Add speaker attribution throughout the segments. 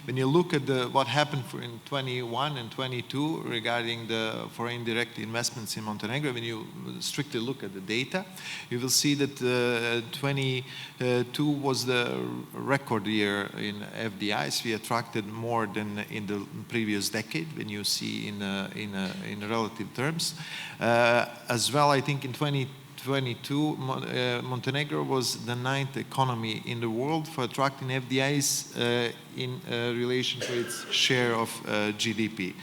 Speaker 1: when you look at what happened in 21 and 22 regarding the foreign direct investments in Montenegro, when you strictly look at the data, you will see that 22 was the record year in FDIs. We attracted more than in the previous decade, when you see in relative terms. As well, I think in 2022, Montenegro was the 9th economy in the world for attracting FDIs in relation to its share of GDP.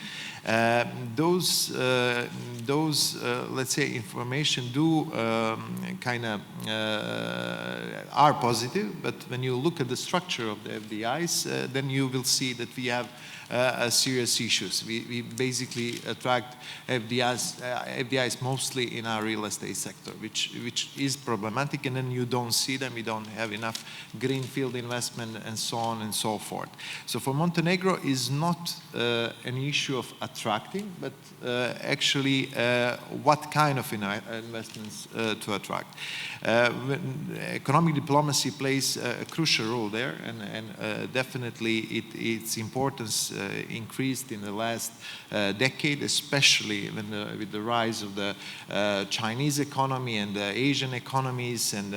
Speaker 1: Those let's say, information do kind of are positive, but when you look at the structure of the FDIs, then you will see that we have serious issues. We basically attract FDIs mostly in our real estate sector, which is problematic, and then you don't see them, we don't have enough greenfield investment and so on and so forth. So for Montenegro is not an issue of attracting, but actually what kind of investments to attract. Economic diplomacy plays a crucial role there, and definitely its importance increased in the last decade, especially with the rise of the Chinese economy and the Asian economies, and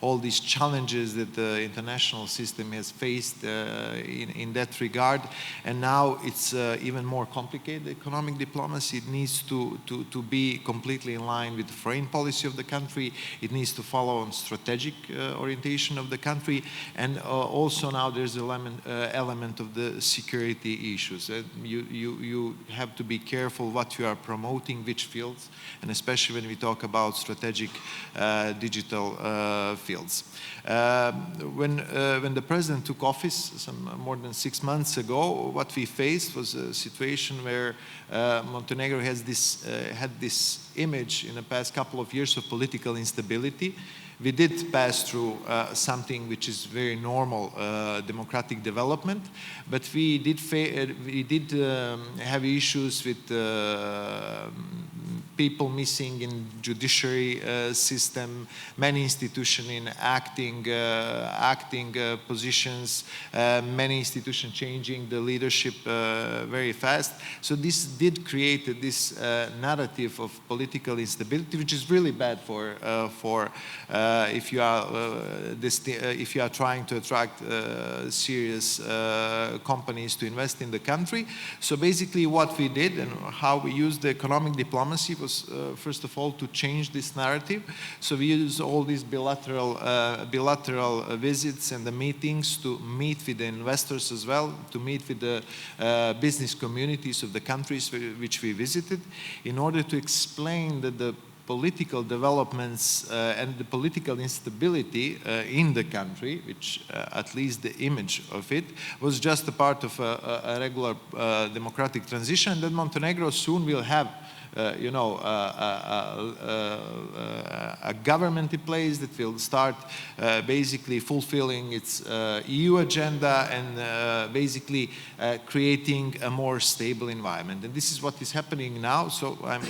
Speaker 1: all these challenges that the international system has faced in that regard. And now it's even more complicated. Economic diplomacy, it needs to be completely in line with the foreign policy of the country. It needs to follow on strategic orientation of the country, and also now there's an element of the security issues. You have to be careful what you are promoting, which fields, and especially when we talk about strategic digital fields. When the president took office more than 6 months ago, what we faced was a situation where Montenegro had this image in the past couple of years of political instability. We did pass through something which is very normal democratic development, but we did have issues with people missing in judiciary system, many institutions in acting positions, many institutions changing the leadership very fast. So this did create this narrative of political instability, which is really bad for if you are trying to attract serious companies to invest in the country. So basically what we did and how we used the economic diplomacy was first of all to change this narrative. So we used all these bilateral visits and the meetings to meet with the investors as well, to meet with the business communities of the countries which we visited, in order to explain that the political developments and the political instability in the country, which at least the image of it, was just a part of a regular democratic transition, that Montenegro soon will have a government in place that will start basically fulfilling its EU agenda and basically creating a more stable environment. And this is what is happening now. So I'm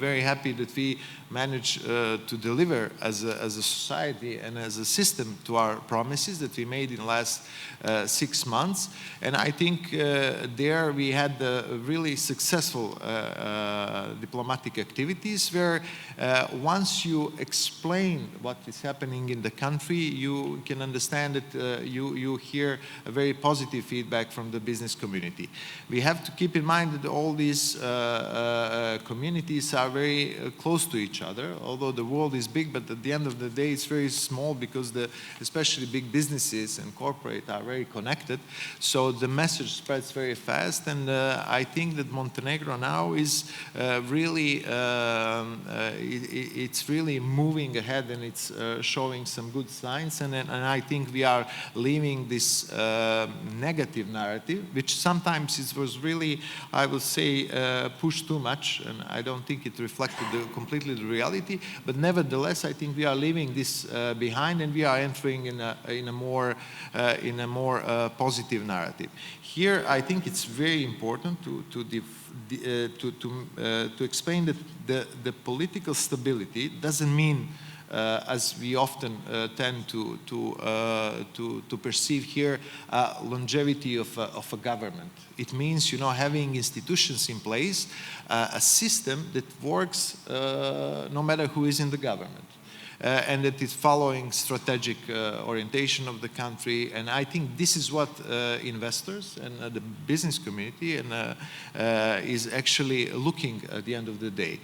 Speaker 1: very happy that we managed to deliver as a society and as a system to our promises that we made in the last 6 months. And I think there we had really successful diplomatic activities where once you explain what is happening in the country, you can understand that you hear a very positive feedback from the business community. We have to keep in mind that all these communities are very close to each other, although the world is big, but at the end of the day it's very small, because especially big businesses and corporate are very connected. So the message spreads very fast, and I think that Montenegro now is really it's really moving ahead, and it's showing some good signs, and I think we are leaving this negative narrative, which sometimes it was really, I would say, pushed too much, and I don't think it reflected completely the reality. But nevertheless, I think we are leaving this behind, and we are entering in a more positive narrative. Here, I think it's very important to explain that the political stability doesn't mean as we often tend to perceive here, longevity of a government. It means, having institutions in place, a system that works no matter who is in the government. And that is following strategic orientation of the country. And I think this is what investors and the business community is actually looking at the end of the day.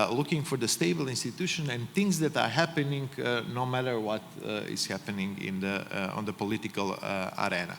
Speaker 1: Looking for the stable institution and things that are happening no matter what is happening on the political arena.